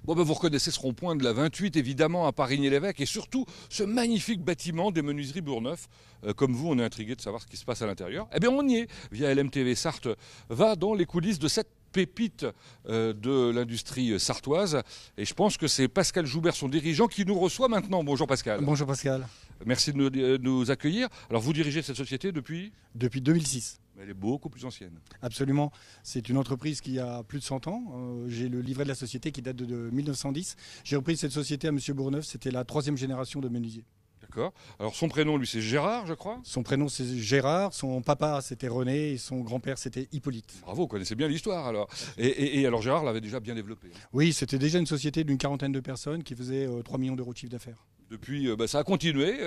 Bon, ben vous reconnaissez ce rond-point de la 28, évidemment, à Parigny-l'Évêque, et surtout ce magnifique bâtiment des menuiseries Bourgneuf. Comme vous, on est intrigué de savoir ce qui se passe à l'intérieur. Eh bien, on y est, via LMTV Sarthe, va dans les coulisses de cette pépite de l'industrie sartoise. Et je pense que c'est Pascal Joubert, son dirigeant, qui nous reçoit maintenant. Bonjour Pascal. Bonjour Pascal. Merci de nous accueillir. Alors, vous dirigez cette société depuis ? Depuis 2006. Elle est beaucoup plus ancienne. Absolument. C'est une entreprise qui a plus de 100 ans. J'ai le livret de la société qui date de 1910. J'ai repris cette société à M. Bourgneuf. C'était la 3e génération de menuisier. D'accord. Alors son prénom, lui, c'est Gérard, je crois ? Son prénom, c'est Gérard. Son papa, c'était René. Et son grand-père, c'était Hippolyte. Bravo, vous connaissez bien l'histoire alors. Et alors Gérard l'avait déjà bien développé. Oui, c'était déjà une société d'une quarantaine de personnes qui faisait 3 millions d'euros de chiffre d'affaires. Depuis, ça a continué.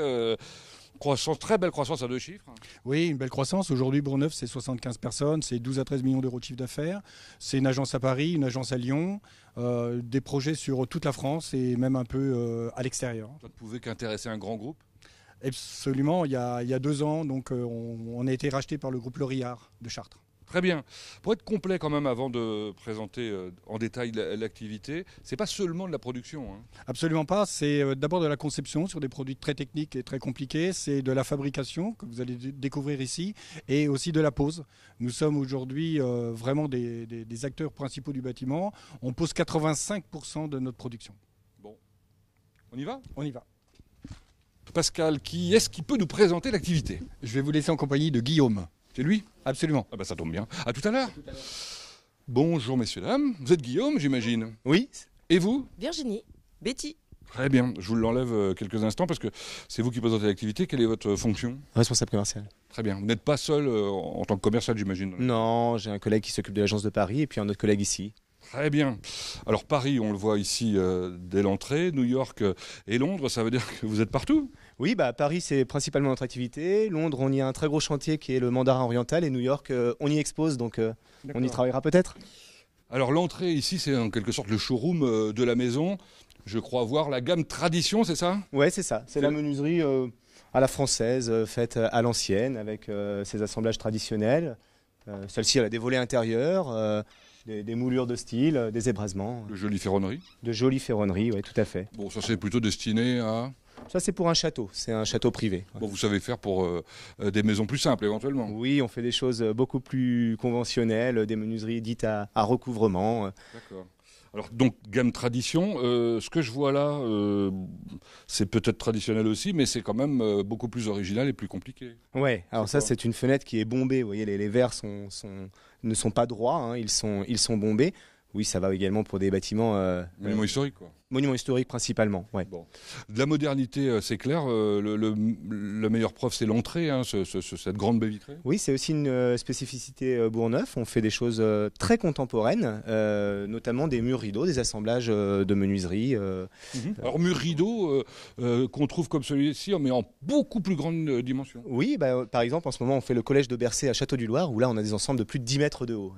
Croissance, très belle croissance à 2 chiffres. Oui, une belle croissance. Aujourd'hui, Bourgneuf, c'est 75 personnes, c'est 12 à 13 millions d'euros de chiffre d'affaires. C'est une agence à Paris, une agence à Lyon, des projets sur toute la France et même un peu à l'extérieur. Ça ne pouvait qu'intéresser un grand groupe ? Absolument, il y a 2 ans, donc on a été racheté par le groupe L'Oréal de Chartres. Très bien. Pour être complet quand même, avant de présenter en détail l'activité, c'est pas seulement de la production. Hein. Absolument pas. C'est d'abord de la conception sur des produits très techniques et très compliqués. C'est de la fabrication que vous allez découvrir ici et aussi de la pose. Nous sommes aujourd'hui vraiment des acteurs principaux du bâtiment. On pose 85% de notre production. Bon, on y va ? On y va. Pascal, qui est-ce qui peut nous présenter l'activité ? Je vais vous laisser en compagnie de Guillaume. C'est lui ? Absolument. Ah bah ça tombe bien. À tout à l'heure. Bonjour messieurs, dames. Vous êtes Guillaume, j'imagine ? Oui. Et vous ? Virginie. Betty. Très bien. Je vous l'enlève quelques instants parce que c'est vous qui présentez l'activité. Quelle est votre fonction ? Responsable commercial. Très bien. Vous n'êtes pas seul en tant que commercial, j'imagine ? Non, j'ai un collègue qui s'occupe de l'agence de Paris et puis un autre collègue ici. Très bien. Alors Paris, on le voit ici dès l'entrée, New York et Londres, ça veut dire que vous êtes partout ? Oui, Paris c'est principalement notre activité. Londres, on y a un très gros chantier qui est le mandarin oriental et New York, on y expose, donc on y travaillera peut-être. Alors l'entrée ici, c'est en quelque sorte le showroom de la maison. Je crois voir la gamme tradition, c'est ça ? Ouais, c'est ça. C'est la menuiserie à la française, faite à l'ancienne, avec ses assemblages traditionnels. Celle-ci, elle a des volets intérieurs. Des moulures de style, des ébrasements. De jolies ferronneries ? De jolies ferronneries, oui, tout à fait. Bon, ça c'est plutôt destiné à... Ça c'est pour un château, c'est un château privé. Bon, vous savez faire pour des maisons plus simples éventuellement ? Oui, on fait des choses beaucoup plus conventionnelles, des menuiseries dites à recouvrement. D'accord. Alors donc gamme tradition, ce que je vois là, c'est peut-être traditionnel aussi, mais c'est quand même beaucoup plus original et plus compliqué. Ouais, alors ça c'est une fenêtre qui est bombée, vous voyez les verres ne sont pas droits, hein, ils sont bombés. Oui, ça va également pour des bâtiments... Monuments historiques quoi. Monuments historiques principalement, ouais. Bon. De la modernité, c'est clair, la meilleure preuve c'est l'entrée, hein, cette grande baie vitrée. Oui, c'est aussi une spécificité Bourgneuf, on fait des choses très contemporaines, notamment des murs rideaux, des assemblages de menuiserie. Alors murs rideaux qu'on trouve comme celui-ci, mais en beaucoup plus grande dimension. Oui, par exemple en ce moment on fait le collège de Bercé à Château-du-Loir, où là on a des ensembles de plus de 10 mètres de haut.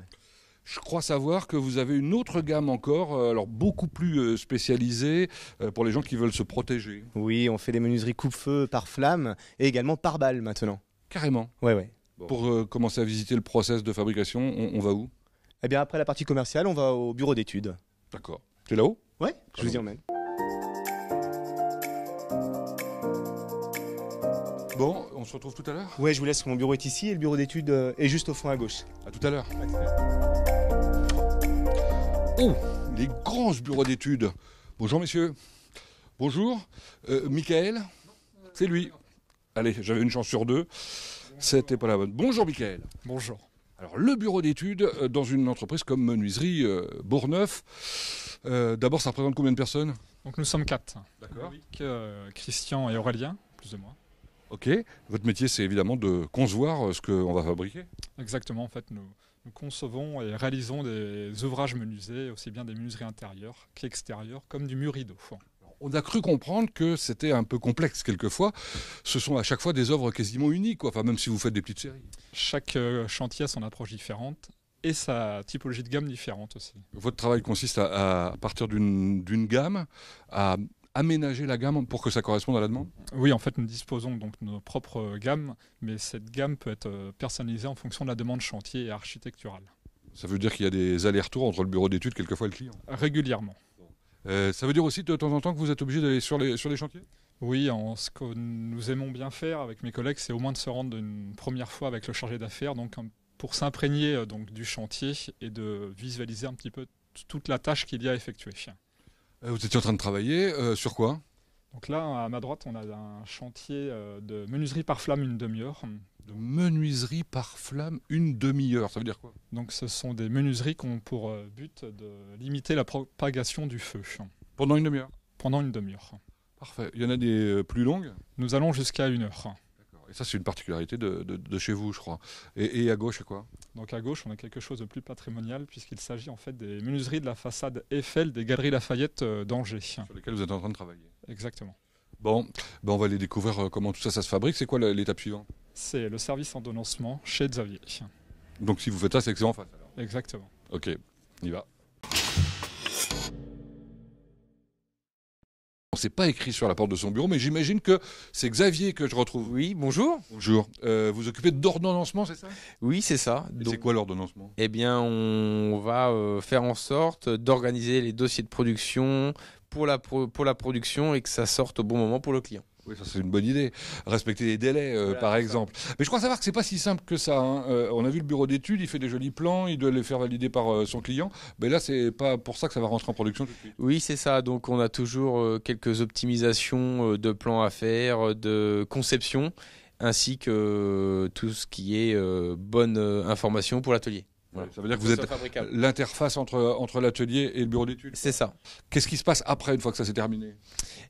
Je crois savoir que vous avez une autre gamme encore, alors beaucoup plus spécialisée pour les gens qui veulent se protéger. Oui, on fait des menuiseries coupe-feu par flamme et également par balle maintenant. Carrément. Ouais. Bon. Pour commencer à visiter le process de fabrication, on va où ? Eh bien après la partie commerciale, on va au bureau d'études. D'accord. C'est là-haut ? Ouais, je vous y emmène. Bon, on se retrouve tout à l'heure ? Ouais, je vous laisse, mon bureau est ici et le bureau d'études est juste au fond à gauche. À tout à l'heure. Oh, les grands bureaux d'études. Bonjour messieurs. Bonjour. Michael ? C'est lui. Allez, j'avais une chance sur 2. C'était pas la bonne. Bonjour Michael. Bonjour. Alors le bureau d'études dans une entreprise comme Menuiserie Bourgneuf. D'abord, ça représente combien de personnes ? Donc nous sommes 4. D'accord. Loïc, Christian et Aurélien, plus de moi. Ok. Votre métier, c'est évidemment de concevoir ce qu'on va fabriquer. Exactement. En fait, nous concevons et réalisons des ouvrages menuisés, aussi bien des menuiseries intérieures qu'extérieures, comme du mur rideau. On a cru comprendre que c'était un peu complexe quelquefois. Ce sont à chaque fois des œuvres quasiment uniques, quoi. Enfin, même si vous faites des petites séries. Chaque chantier a son approche différente et sa typologie de gamme différente aussi. Votre travail consiste à partir d'une gamme, à aménager la gamme pour que ça corresponde à la demande? Oui, en fait, nous disposons donc de nos propres gammes, mais cette gamme peut être personnalisée en fonction de la demande chantier et architecturale. Ça veut dire qu'il y a des allers-retours entre le bureau d'études, quelquefois, et le client. Régulièrement. Ça veut dire aussi de temps en temps que vous êtes obligé d'aller sur les chantiers? Oui, ce que nous aimons bien faire avec mes collègues, c'est au moins de se rendre une première fois avec le chargé d'affaires, donc pour s'imprégner donc du chantier et de visualiser un petit peu toute la tâche qu'il y a à effectuer. Vous étiez en train de travailler sur quoi? Donc là, à ma droite, on a un chantier de menuiserie par flamme une demi-heure. De menuiserie par flamme une demi-heure, ça veut dire quoi? Donc ce sont des menuiseries qui ont pour but de limiter la propagation du feu. Pendant une demi-heure? Pendant une demi-heure. Parfait. Il y en a des plus longues? Nous allons jusqu'à 1 heure. D'accord. Et ça, c'est une particularité de chez vous, je crois. Et à gauche, c'est quoi? Donc à gauche, on a quelque chose de plus patrimonial puisqu'il s'agit en fait des menuiseries de la façade Eiffel des Galeries Lafayette d'Angers. Sur lesquelles vous êtes en train de travailler. Exactement. Bon, on va aller découvrir comment tout ça se fabrique. C'est quoi l'étape suivante? C'est le service ordonnancement chez Xavier. Donc si vous faites ça, c'est que c'est en face alors. Exactement. Ok, on y va. C'est pas écrit sur la porte de son bureau, mais j'imagine que c'est Xavier que je retrouve. Oui, bonjour. Bonjour. Vous occupez d'ordonnancement, c'est ça? Oui, c'est ça. Et c'est quoi l'ordonnancement? Eh bien, on va faire en sorte d'organiser les dossiers de production pour la production et que ça sorte au bon moment pour le client. Oui, ça c'est une bonne idée. Respecter les délais, Voilà, par c'est exemple. Mais je crois savoir que c'est pas si simple que ça. Hein. On a vu le bureau d'études, il fait des jolis plans, il doit les faire valider par son client. Mais là, c'est pas pour ça que ça va rentrer en production tout de suite. Oui, c'est ça. Donc, on a toujours quelques optimisations de plans à faire, de conception, ainsi que tout ce qui est bonne information pour l'atelier. Voilà. Ça veut dire que vous êtes l'interface entre l'atelier et le bureau d'études. C'est ça. Qu'est-ce qui se passe après, une fois que ça s'est terminé?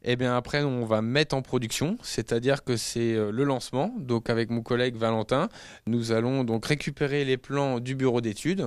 Eh bien après, on va mettre en production, c'est-à-dire que c'est le lancement. Donc avec mon collègue Valentin, nous allons donc récupérer les plans du bureau d'études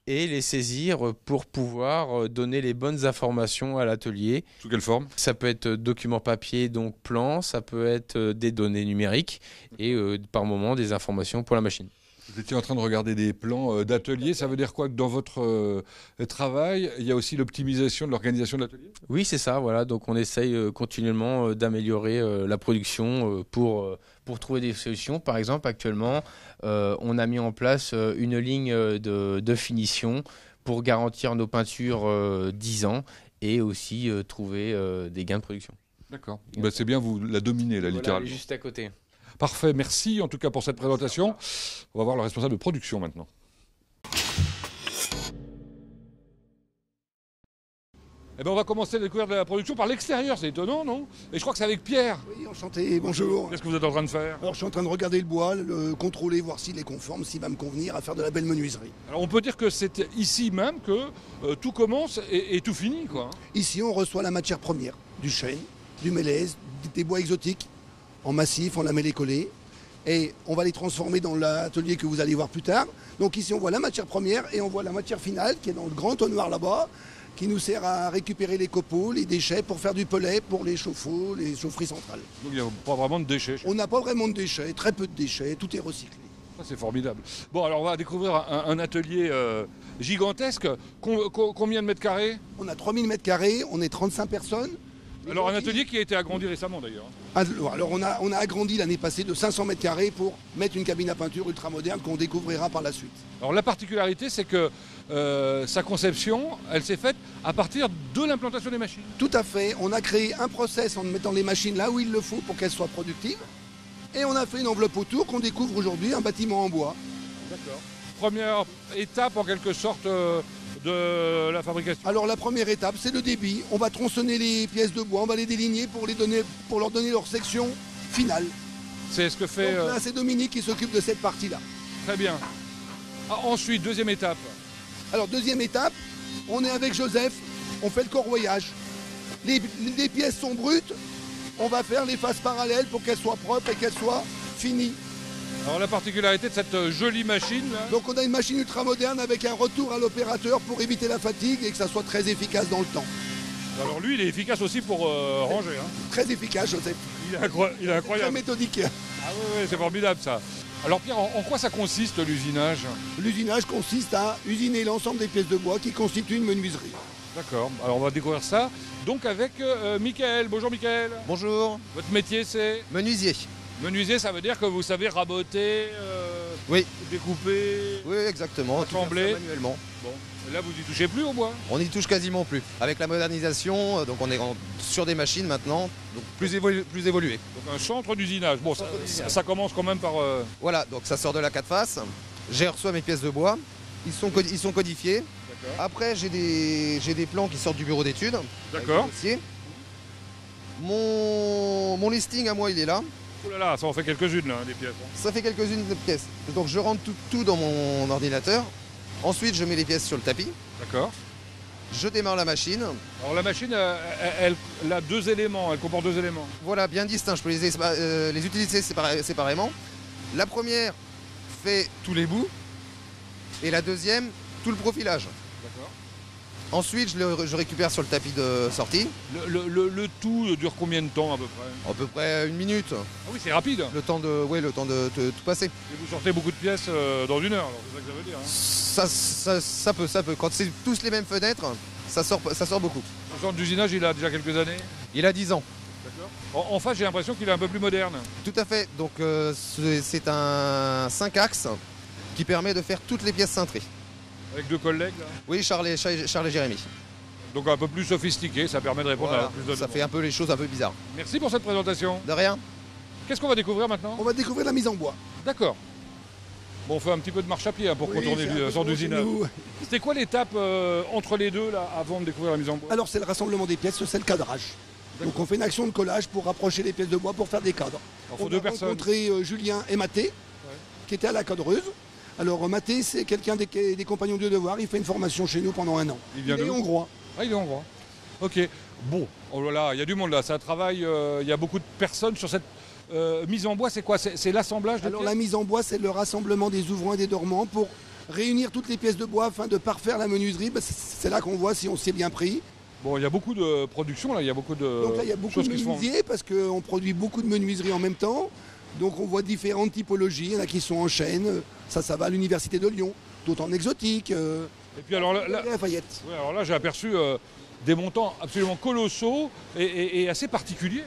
et les saisir pour pouvoir donner les bonnes informations à l'atelier. Sous quelle forme? Ça peut être document papier, donc plan, ça peut être des données numériques et par moment des informations pour la machine. Vous étiez en train de regarder des plans d'atelier. Ça veut dire quoi? Que dans votre travail, il y a aussi l'optimisation de l'organisation de l'atelier? Oui, c'est ça. Voilà. Donc, on essaye continuellement d'améliorer la production pour trouver des solutions. Par exemple, actuellement, on a mis en place une ligne de finition pour garantir nos peintures 10 ans et aussi trouver des gains de production. D'accord. Ben, c'est bien, vous la dominez, là, littéralement. Voilà, juste à côté. Parfait, merci en tout cas pour cette présentation. On va voir le responsable de production maintenant. Eh ben on va commencer à découvrir de la production par l'extérieur, c'est étonnant, non? Et je crois que c'est avec Pierre. Oui, enchanté, bonjour. Qu'est-ce que vous êtes en train de faire? Alors je suis en train de regarder le bois, le contrôler, voir s'il est conforme, s'il va me convenir à faire de la belle menuiserie. Alors on peut dire que c'est ici même que tout commence et tout finit, quoi. Ici on reçoit la matière première, du chêne, du mélèze, des bois exotiques, en massif, en lamellé collé. Et on va les transformer dans l'atelier que vous allez voir plus tard. Donc ici on voit la matière première et on voit la matière finale qui est dans le grand tonnoir là-bas, qui nous sert à récupérer les copeaux, les déchets pour faire du pellet pour les chauffe-eau, les chaufferies centrales. Donc il n'y a pas vraiment de déchets. On n'a pas vraiment de déchets, très peu de déchets, tout est recyclé. Ça, c'est formidable. Bon, alors on va découvrir un atelier gigantesque. Combien de mètres carrés? On a 3000 m², on est 35 personnes. Alors un atelier qui a été agrandi récemment d'ailleurs. Alors on a agrandi l'année passée de 500 m² pour mettre une cabine à peinture ultra moderne qu'on découvrira par la suite. Alors la particularité c'est que sa conception, elle s'est faite à partir de l'implantation des machines. Tout à fait, on a créé un process en mettant les machines là où il le faut pour qu'elles soient productives. Et on a fait une enveloppe autour qu'on découvre aujourd'hui, un bâtiment en bois. D'accord. Première étape en quelque sorte de la fabrication. Alors la première étape, c'est le débit. On va tronçonner les pièces de bois, on va les déligner pour leur donner leur section finale. C'est ce que fait... Donc là, c'est Dominique qui s'occupe de cette partie-là. Très bien. Ensuite, deuxième étape. Alors deuxième étape, on est avec Joseph, on fait le corroyage. Les pièces sont brutes, on va faire les faces parallèles pour qu'elles soient propres et qu'elles soient finies. Alors la particularité de cette jolie machine là... Donc on a une machine ultra moderne avec un retour à l'opérateur pour éviter la fatigue et que ça soit très efficace dans le temps. Alors lui il est efficace aussi pour ranger. Hein. Très efficace, Joseph. Il est incroyable. Très méthodique. Ah oui, c'est formidable ça. Alors Pierre, en quoi ça consiste l'usinage? L'usinage consiste à usiner l'ensemble des pièces de bois qui constituent une menuiserie. D'accord, alors on va découvrir ça. Donc avec Mickaël. Bonjour Mickaël. Bonjour, Votre métier c'est? menuisier. Menuisier, ça veut dire que vous savez raboter, Oui. découper, Oui, exactement. tout Assembler. faire ça manuellement. bon. Et là vous y touchez plus au bois? On n'y touche quasiment plus. Avec la modernisation, donc on est sur des machines maintenant, donc plus évolué. Donc un centre d'usinage. Bon, Centre d'usinage. ça commence quand même par... Voilà, donc ça sort de la 4 faces. J'ai reçu mes pièces de bois. Ils sont codifiés. D'accord. Après, j'ai des plans qui sortent du bureau d'études. D'accord. avec des dossiers. Mon listing à moi, il est là. Oh là là, ça en fait quelques-unes là, des pièces. Hein. Ça fait quelques-unes de pièces. Donc je rentre tout dans mon ordinateur. Ensuite, je mets les pièces sur le tapis. D'accord. Je démarre la machine. Alors la machine, elle a deux éléments, elle comporte deux éléments. Voilà, bien distincts. Je peux les utiliser séparément. La première fait tous les bouts. Et la deuxième, tout le profilage. D'accord. Ensuite, je récupère sur le tapis de sortie. Le tout dure combien de temps à peu près? À peu près 1 minute. Ah oui, c'est rapide. Le temps de tout passer. Et vous sortez beaucoup de pièces dans 1 heure, alors c'est ça que ça veut dire. Hein. Ça peut. Quand c'est tous les mêmes fenêtres, ça sort beaucoup. Le centre d'usinage, il a déjà quelques années. Il a 10 ans. D'accord. En face, j'ai l'impression qu'il est un peu plus moderne. Tout à fait. Donc c'est un 5 axes qui permet de faire toutes les pièces cintrées. Avec deux collègues là. Oui, Charles et Jérémy. Donc un peu plus sophistiqué, ça permet de répondre Voilà. à plus de Ça demandes. fait un peu les choses un peu bizarres. Merci pour cette présentation. De rien. Qu'est-ce qu'on va découvrir maintenant? On va découvrir la mise en bois. D'accord. Bon, on fait un petit peu de marche à pied hein, pour Oui, contourner c'est un le peu centre long d'usinage. chez nous. C'était quoi l'étape entre les deux là, avant de découvrir la mise en bois? Alors c'est le rassemblement des pièces, c'est le cadrage. Donc on fait une action de collage pour rapprocher les pièces de bois pour faire des cadres. Alors, faut On deux a personnes. rencontré Julien et Mathé, qui étaient à la cadreuse. Alors Mathé, c'est quelqu'un des compagnons du devoir. Il fait une formation chez nous pendant 1 an. Il vient est d'où? hongrois. Ah, il est hongrois. Ok. Bon, oh là là, il y a du monde là. Ça travaille, il y a beaucoup de personnes sur cette mise en bois. C'est quoi? C'est l'assemblage de Alors pièces? la mise en bois, c'est le rassemblement des ouvrants et des dormants pour réunir toutes les pièces de bois afin de parfaire la menuiserie. Bah, c'est là qu'on voit si on s'y est bien pris. Bon, il y a beaucoup de production là, il y a beaucoup de Donc là, il y a beaucoup choses de qui se font. menuisiers parce qu'on produit beaucoup de menuiseries en même temps. Donc on voit différentes typologies. Il y en a qui sont en chaîne. Ça va à l'université de Lyon. D'autres en exotique. Et puis alors là, Lafayette. ouais, alors là j'ai aperçu des montants absolument colossaux et assez particuliers.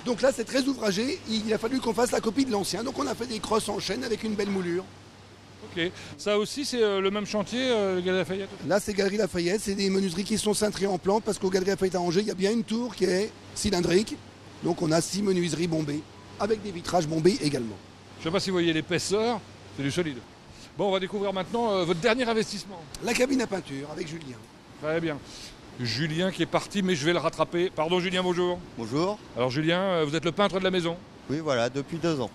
Donc là, c'est très ouvragé. Il a fallu qu'on fasse la copie de l'ancien. Donc on a fait des crosses en chaîne avec une belle moulure. Ok. Ça aussi c'est le même chantier, le Galerie Lafayette. Là, c'est Galerie Lafayette. C'est des menuiseries qui sont cintrées en plante parce qu'au Galerie Lafayette à Angers, il y a bien une tour qui est cylindrique. Donc on a 6 menuiseries bombées avec des vitrages bombés également. Je sais pas si vous voyez l'épaisseur, c'est du solide. Bon, on va découvrir maintenant votre dernier investissement. La cabine à peinture avec Julien. Très bien. Julien qui est parti, mais je vais le rattraper. Pardon Julien, bonjour. Bonjour. Alors Julien, vous êtes le peintre de la maison. Oui, voilà, depuis 2 ans.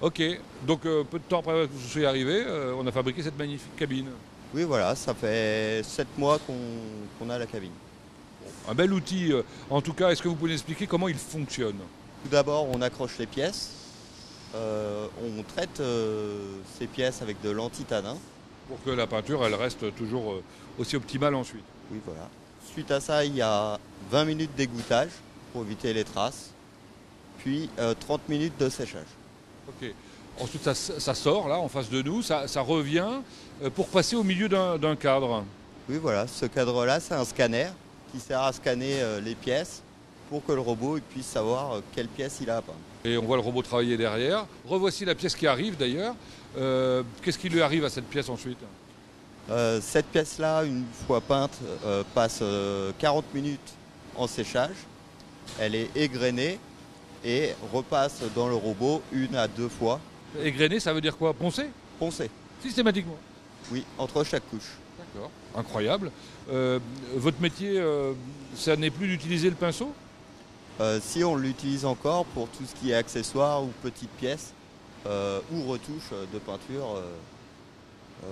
Ok, donc peu de temps après que vous soyez arrivé, on a fabriqué cette magnifique cabine. Oui, voilà, ça fait 7 mois qu'on a la cabine. Un bel outil. En tout cas, est-ce que vous pouvez nous expliquer comment il fonctionne? Tout d'abord, on accroche les pièces. On traite ces pièces avec de l'antitanin. Pour que la peinture, elle reste toujours aussi optimale ensuite. Oui, voilà. Suite à ça, il y a 20 minutes d'égouttage pour éviter les traces. Puis 30 minutes de séchage. Ok. Ensuite, ça sort là en face de nous, ça revient pour passer au milieu d'un cadre. Oui, voilà, ce cadre-là, c'est un scanner qui sert à scanner les pièces pour que le robot puisse savoir quelle pièce il a à peindre. Et on voit le robot travailler derrière. Revoici la pièce qui arrive d'ailleurs. Qu'est-ce qui lui arrive à cette pièce ensuite? Cette pièce-là, une fois peinte, passe 40 minutes en séchage. Elle est égrenée et repasse dans le robot 1 à 2 fois. Égrené, ça veut dire quoi? Poncer? Poncée. Systématiquement. Oui, entre chaque couche. D'accord. Incroyable. Votre métier, ça n'est plus d'utiliser le pinceau? Si on l'utilise encore pour tout ce qui est accessoires ou petites pièces ou retouches de peinture,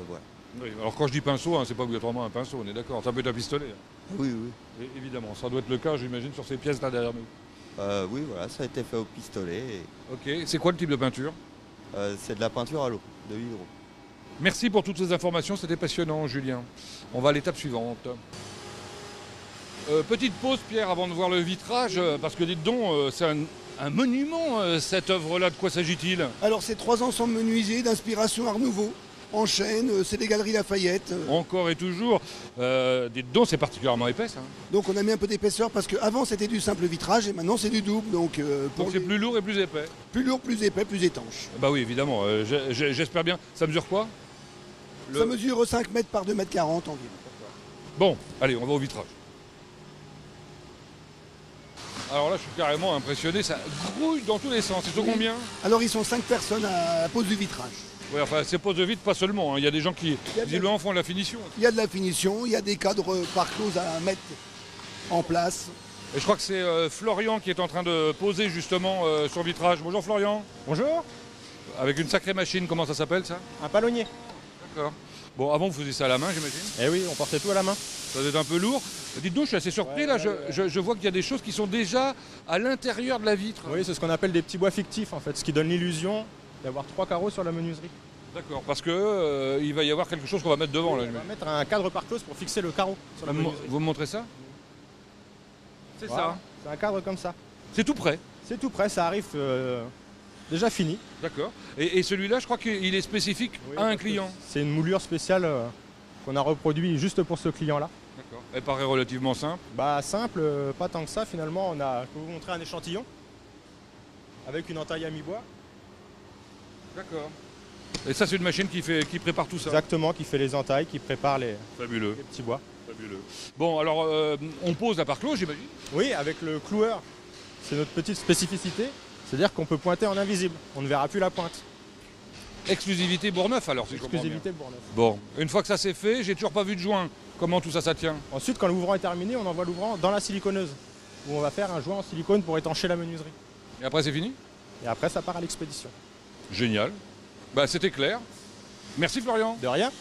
voilà. Oui, alors quand je dis pinceau, hein, c'est pas obligatoirement un pinceau, on est d'accord. Ça peut être un pistolet. Oui, oui. Et évidemment, ça doit être le cas, j'imagine, sur ces pièces là derrière nous. Oui, voilà, ça a été fait au pistolet. Ok. C'est quoi le type de peinture? C'est de la peinture à l'eau, de l'hydro. Merci pour toutes ces informations, c'était passionnant, Julien. On va à l'étape suivante. Petite pause, Pierre, avant de voir le vitrage, parce que dites donc, c'est un monument, cette œuvre-là. De quoi s'agit-il? Alors c'est 3 ensembles menuisiers d'inspiration Art Nouveau. En chêne, c'est des Galeries Lafayette. Encore et toujours. Dites donc, c'est particulièrement épais, ça. Donc on a mis un peu d'épaisseur parce qu'avant c'était du simple vitrage et maintenant c'est du double. Donc c'est plus lourd et plus épais. Plus lourd, plus épais, plus étanche. Bah oui, évidemment. J'espère bien. Ça mesure quoi? Ça mesure 5 mètres par 2 mètres 40 environ. Bon, allez, on va au vitrage. Alors là, je suis carrément impressionné. Ça grouille dans tous les sens. Ils sont combien? Alors ils sont 5 personnes à la pose du vitrage. Oui, enfin, c'est pose de vitre, pas seulement. Il y a des gens qui, visiblement, font de la finition. Il y a de la finition, il y a des cadres par close à mettre en place. Et je crois que c'est Florian qui est en train de poser justement son vitrage. Bonjour Florian. Bonjour. Avec une sacrée machine, comment ça s'appelle ça? Un palonnier. D'accord. Bon, avant vous faisiez ça à la main, j'imagine? Eh oui, on portait tout à la main. Ça doit être un peu lourd. Dites donc, je suis assez surpris là. Je vois qu'il y a des choses qui sont déjà à l'intérieur de la vitre. Oui, c'est ce qu'on appelle des petits bois fictifs en fait, ce qui donne l'illusion d'avoir 3 carreaux sur la menuiserie. D'accord, parce que il va y avoir quelque chose qu'on va mettre devant. Oui, là. on va mettre un cadre par close pour fixer le carreau sur la menuiserie. Vous me montrez ça? C'est Voilà. ça. C'est un cadre comme ça. C'est tout prêt. C'est tout prêt, ça arrive déjà fini. D'accord. Et celui-là, je crois qu'il est spécifique Oui, à un parce que client. C'est une moulure spéciale qu'on a reproduit juste pour ce client-là. D'accord. Elle paraît relativement simple. Bah simple, pas tant que ça finalement. Je peux vous montrer un échantillon avec une entaille à mi-bois. D'accord. Et ça, c'est une machine qui prépare tout ça. Exactement, qui fait les entailles, qui prépare les Fabuleux. petits bois. Fabuleux. Bon, alors, on pose la par clos, j'imagine. Oui, avec le cloueur. C'est notre petite spécificité. C'est-à-dire qu'on peut pointer en invisible. On ne verra plus la pointe. Exclusivité Bourgneuf, alors, si je comprends bien. Exclusivité Bourgneuf. Bon, une fois que ça c'est fait, j'ai toujours pas vu de joint. Comment tout ça, ça tient? Ensuite, quand l'ouvrant est terminé, on envoie l'ouvrant dans la siliconeuse, où on va faire un joint en silicone pour étancher la menuiserie. Et après, c'est fini? Et après, ça part à l'expédition. Génial. Bah, c'était clair. Merci Florian. De rien.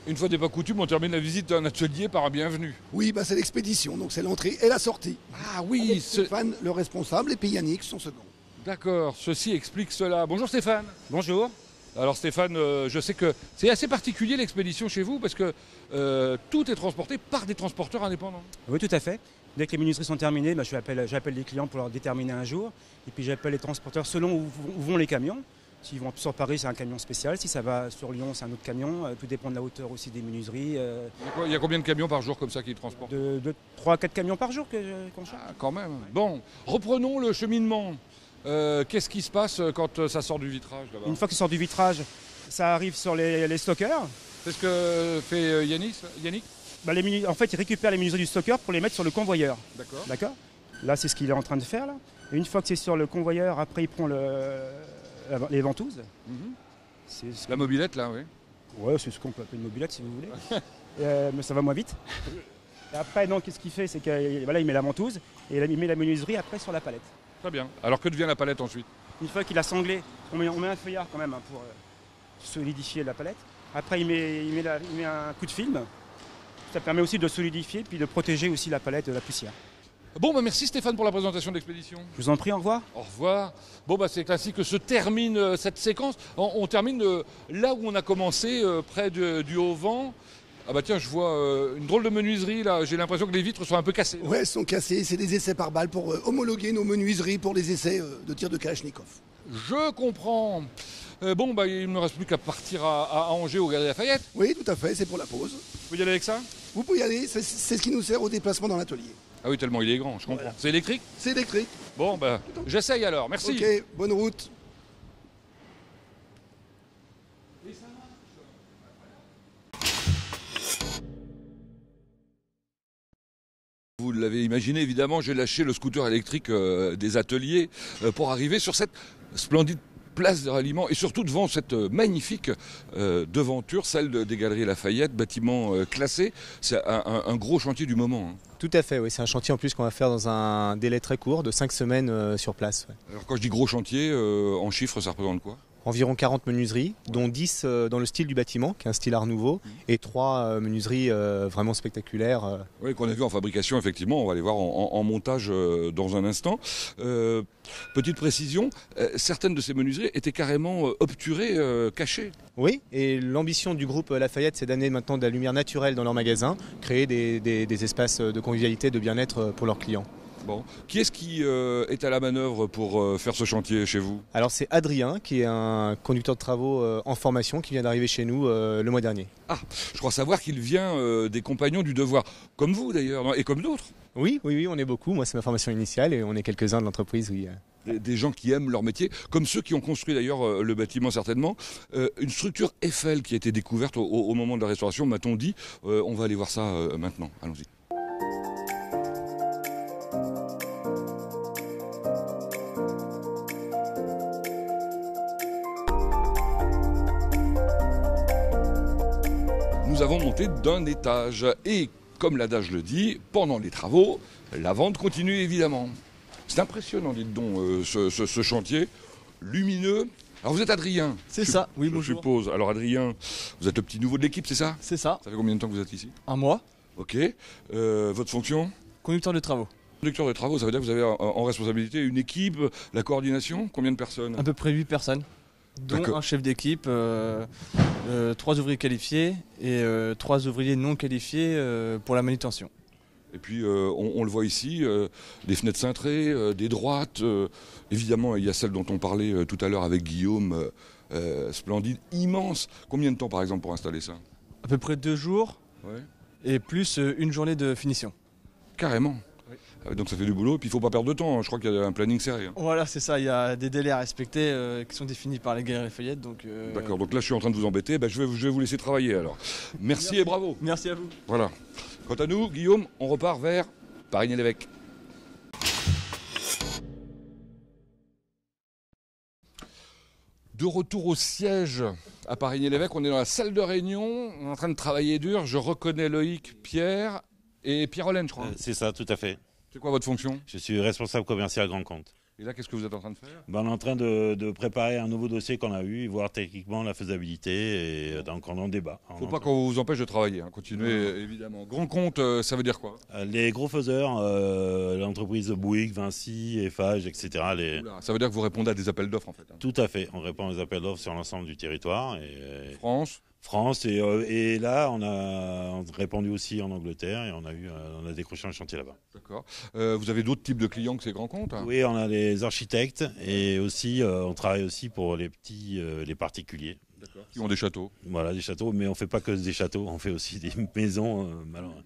Une fois n'est pas coutume, on termine la visite d'un atelier par un bienvenu. Oui, bah c'est l'expédition, donc c'est l'entrée et la sortie. Ah oui, Avec Stéphane, le responsable, et puis Yannick, son second. D'accord, ceci explique cela. Bonjour Stéphane. Bonjour. Alors Stéphane, je sais que c'est assez particulier l'expédition chez vous parce que tout est transporté par des transporteurs indépendants. Oui, tout à fait. Dès que les menuiseries sont terminées, j'appelle les clients pour leur déterminer un jour. Et puis j'appelle les transporteurs selon où vont les camions. S'ils vont sur Paris, c'est un camion spécial. Si ça va sur Lyon, c'est un autre camion. Tout dépend de la hauteur aussi des menuiseries. Il y a combien de camions par jour comme ça qui transportent? De 3 à 4 camions par jour qu'on change. Ah, quand même. Bon, reprenons le cheminement. Qu'est-ce qui se passe quand ça sort du vitrage là-bas? Une fois que ça sort du vitrage, ça arrive sur les stockers. C'est ce que fait Yannick? En fait, il récupère les menuiseries du stocker pour les mettre sur le convoyeur. D'accord. D'accord. Là, c'est ce qu'il est en train de faire. Là. Et une fois que c'est sur le convoyeur, après, il prend les ventouses. La mobilette, là, oui. Ouais, c'est ce qu'on peut appeler une mobilette, si vous voulez. Mais ça va moins vite. Et après, donc, qu'est-ce qu'il fait? C'est qu'il met la ventouse et il met la menuiserie après sur la palette. Très bien. Alors que devient la palette ensuite? Une fois qu'il a sanglé, on met un feuillard quand même pour solidifier la palette. Après, il met un coup de film. Ça permet aussi de solidifier puis de protéger aussi la palette de la poussière. Bon, bah merci Stéphane pour la présentation de l'expédition. Je vous en prie, au revoir. Au revoir. Bon, bah c'est ainsi que se termine cette séquence. On termine là où on a commencé, près du Haut-Vent. Ah bah tiens, je vois une drôle de menuiserie là. J'ai l'impression que les vitres sont un peu cassées. Ouais, elles sont cassées. C'est des essais par balle pour homologuer nos menuiseries pour les essais de tir de Kalachnikov. Je comprends. Bon, bah il ne me reste plus qu'à partir à Angers au Galeries Lafayette. Oui, tout à fait, c'est pour la pause. Vous pouvez y aller avec ça? Vous pouvez y aller, c'est ce qui nous sert au déplacement dans l'atelier. Ah oui, tellement il est grand, je comprends. Voilà. C'est électrique? C'est électrique. Bon, bah j'essaye alors, merci. Ok, bonne route. Vous l'avez imaginé, évidemment, j'ai lâché le scooter électrique des ateliers pour arriver sur cette splendide place de ralliement et surtout devant cette magnifique devanture, celle des Galeries Lafayette, bâtiment classé. C'est un gros chantier du moment. Hein. Tout à fait, oui. C'est un chantier en plus qu'on va faire dans un délai très court de 5 semaines sur place. Ouais. Alors quand je dis gros chantier, en chiffres, ça représente quoi? Environ 40 menuiseries, dont 10 dans le style du bâtiment, qui est un style Art Nouveau, et 3 menuiseries vraiment spectaculaires. Oui, qu'on a vu en fabrication, effectivement, on va les voir en montage dans un instant. Petite précision, certaines de ces menuiseries étaient carrément obturées, cachées. Oui, et l'ambition du groupe Lafayette, c'est d'amener maintenant de la lumière naturelle dans leurs magasins, créer des espaces de convivialité, de bien-être pour leurs clients. Bon. Qui est-ce qui est à la manœuvre pour faire ce chantier chez vous? Alors c'est Adrien qui est un conducteur de travaux en formation qui vient d'arriver chez nous le mois dernier. Ah, je crois savoir qu'il vient des compagnons du devoir, comme vous d'ailleurs, non, et comme d'autres. Oui, on est beaucoup. Moi c'est ma formation initiale et on est quelques-uns de l'entreprise, oui. Des gens qui aiment leur métier, comme ceux qui ont construit d'ailleurs le bâtiment certainement. Une structure Eiffel qui a été découverte au moment de la restauration, m'a-t-on dit. On va aller voir ça maintenant. Allons-y. Nous avons monté d'un étage et, comme l'adage le dit, pendant les travaux, la vente continue évidemment. C'est impressionnant, dites donc, ce chantier lumineux. Alors vous êtes Adrien? C'est ça, oui, bonjour. Je suppose. Alors Adrien, vous êtes le petit nouveau de l'équipe, c'est ça? C'est ça. Ça fait combien de temps que vous êtes ici? Un mois. Ok. Votre fonction? Conducteur de travaux. Conducteur de travaux, ça veut dire que vous avez en responsabilité une équipe, la coordination? Combien de personnes? À peu près 8 personnes. Dont un chef d'équipe, 3 ouvriers qualifiés et 3 ouvriers non qualifiés pour la manutention. Et puis on le voit ici, des fenêtres cintrées, des droites. Évidemment, il y a celle dont on parlait tout à l'heure avec Guillaume, splendide, immense. Combien de temps par exemple pour installer ça? À peu près 2 jours et plus une journée de finition. Carrément. Oui. Donc ça fait du boulot, et puis il ne faut pas perdre de temps, hein. Je crois qu'il y a un planning serré. Voilà, c'est ça, il y a des délais à respecter qui sont définis par les Galeries Lafayette. D'accord, donc là je suis en train de vous embêter, je vais vous laisser travailler alors. Merci et bravo. Merci à vous. Voilà. Quant à nous, Guillaume, on repart vers Parigny-l'Évêque. De retour au siège à Parigny-l'Évêque, on est dans la salle de réunion, on est en train de travailler dur. Je reconnais Loïc, Pierre et Pierre-Holène, je crois. C'est ça, tout à fait. C'est quoi votre fonction? Je suis responsable commercial grand compte. Et là, qu'est-ce que vous êtes en train de faire? On est en train de préparer un nouveau dossier qu'on a eu, voir techniquement la faisabilité, et donc on en débat. Il ne faut pas qu'on vous empêche de travailler, hein. Continuez évidemment. Grand compte, ça veut dire quoi? Les gros faiseurs, l'entreprise Bouygues, Vinci, Eiffage, etc. Oula, ça veut dire que vous répondez à des appels d'offres en fait. Tout à fait, on répond aux appels d'offres sur l'ensemble du territoire. France, et là on a répondu aussi en Angleterre et on a décroché un chantier là-bas. D'accord. Vous avez d'autres types de clients que ces grands comptes, hein? Oui, on a les architectes et aussi on travaille aussi pour les particuliers. Qui ont des châteaux. Voilà, des châteaux, mais on ne fait pas que des châteaux, on fait aussi des maisons.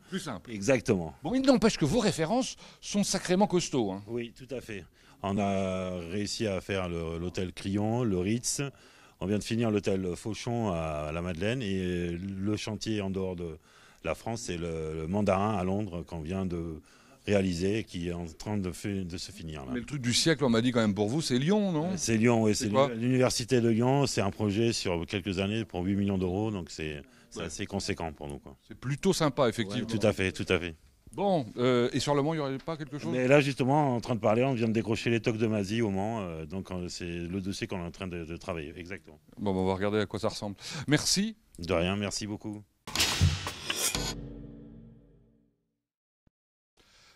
Plus simple. Exactement. Bon, il n'empêche que vos références sont sacrément costauds, hein. Oui, tout à fait. On a réussi à faire l'hôtel Crillon, le Ritz. On vient de finir l'hôtel Fauchon à la Madeleine et le chantier en dehors de la France, c'est le Mandarin à Londres qu'on vient de réaliser et qui est en train de se finir. Là. Mais le truc du siècle, on m'a dit quand même pour vous, c'est Lyon, non? C'est Lyon, oui. C'est quoi l'université de Lyon. C'est un projet sur quelques années pour 8 millions d'euros, donc c'est assez conséquent pour nous, quoi. C'est plutôt sympa, effectivement. Ouais, tout à fait, tout à fait. Bon, et sur le Mans, il n'y aurait pas quelque chose? Mais là, justement, en train de parler, on vient de décrocher les tocs de Mazie au Mans. Donc, c'est le dossier qu'on est en train de travailler. Exactement. Bon, on va regarder à quoi ça ressemble. Merci. De rien, merci beaucoup.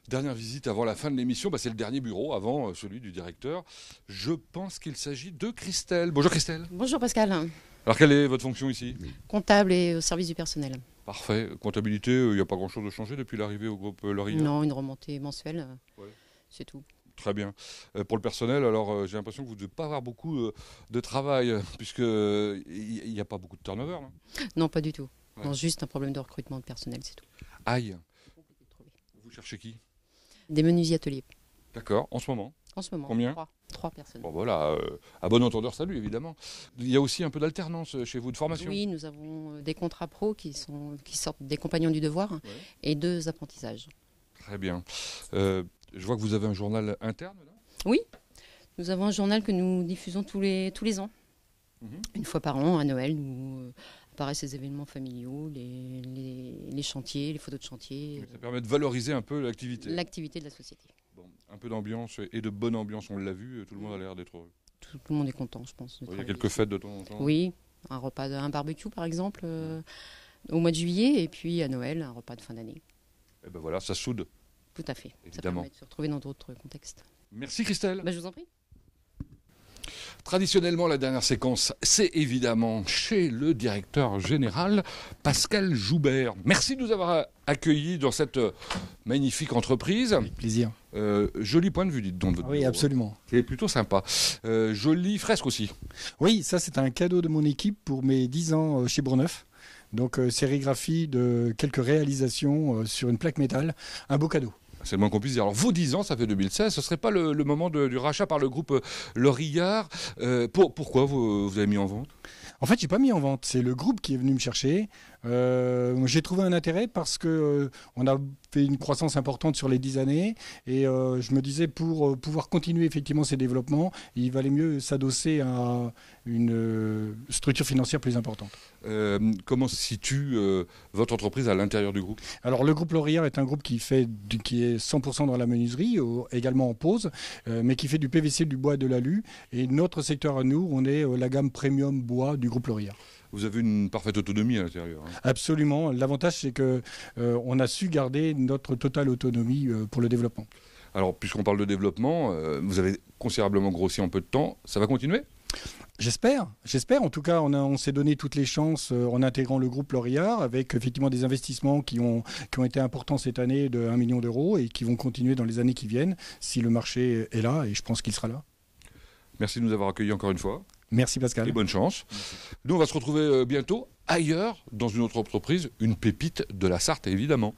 Dernière visite avant la fin de l'émission, c'est le dernier bureau avant celui du directeur. Je pense qu'il s'agit de Christelle. Bonjour Christelle. Bonjour Pascal. Alors quelle est votre fonction ici? Comptable et au service du personnel. Parfait. Comptabilité, il n'y a pas grand-chose de changé depuis l'arrivée au groupe Laurier? Non, une remontée mensuelle, c'est tout. Très bien. Pour le personnel, alors j'ai l'impression que vous ne devez pas avoir beaucoup de travail, puisqu'il n'y a pas beaucoup de turnover, non? Non, pas du tout. Ouais. Non, juste un problème de recrutement de personnel, c'est tout. Aïe. Vous cherchez qui? Des menuisiers ateliers. D'accord. En ce moment? En ce moment. Combien? 3 personnes. Bon voilà, à bon entendeur, salut évidemment. Il y a aussi un peu d'alternance chez vous, de formation? Oui, nous avons des contrats pro qui sortent des compagnons du devoir et 2 apprentissages. Très bien. Je vois que vous avez un journal interne là? Oui, nous avons un journal que nous diffusons tous les ans. Une fois par an, à Noël, où apparaissent les événements familiaux, les chantiers, les photos de chantier. Ça permet de valoriser un peu l'activité. L'activité de la société. Bon, un peu d'ambiance et de bonne ambiance, on l'a vu, tout le monde a l'air d'être heureux. Tout le monde est content, je pense. Il y a quelques fêtes de temps en temps? Oui, un barbecue par exemple, au mois de juillet, et puis à Noël, un repas de fin d'année. Et ben voilà, ça soude. Tout à fait. Évidemment. Ça permet de se retrouver dans d'autres contextes. Merci Christelle. Je vous en prie. Traditionnellement, la dernière séquence, c'est évidemment chez le directeur général, Pascal Joubert. Merci de nous avoir accueillis dans cette magnifique entreprise. Avec plaisir. Joli point de vue, dites donc. Oui, absolument. C'est plutôt sympa. Jolie fresque aussi. Oui, ça c'est un cadeau de mon équipe pour mes 10 ans chez Bourgneuf. Donc sérigraphie de quelques réalisations sur une plaque métal. Un beau cadeau. C'est le moins qu'on puisse dire. Alors, vos 10 ans, ça fait 2016, ce ne serait pas le moment du rachat par le groupe Lorillard. Pourquoi vous avez mis en vente ? En fait, je n'ai pas mis en vente. C'est le groupe qui est venu me chercher. J'ai trouvé un intérêt parce qu'on a fait une croissance importante sur les 10 années. Et je me disais, pour pouvoir continuer effectivement ces développements, il valait mieux s'adosser à une structure financière plus importante. Comment se situe votre entreprise à l'intérieur du groupe ? Alors, le groupe Lorillard est un groupe qui est 100% dans la menuiserie, également en pose, mais qui fait du PVC, du bois et de l'alu. Et notre secteur à nous, on est la gamme premium bois du groupe Lorillard. Vous avez une parfaite autonomie à l'intérieur. Hein. Absolument. L'avantage, c'est qu'on a su garder notre totale autonomie pour le développement. Alors, puisqu'on parle de développement, vous avez considérablement grossi en peu de temps. Ça va continuer ? J'espère. En tout cas, on s'est donné toutes les chances en intégrant le groupe Lorillard avec effectivement des investissements qui ont été importants cette année de 1 million d'euros et qui vont continuer dans les années qui viennent si le marché est là, et je pense qu'il sera là. Merci de nous avoir accueillis encore une fois. Merci Pascal. Et bonne chance. Merci. Nous, on va se retrouver bientôt ailleurs, dans une autre entreprise, une pépite de la Sarthe évidemment.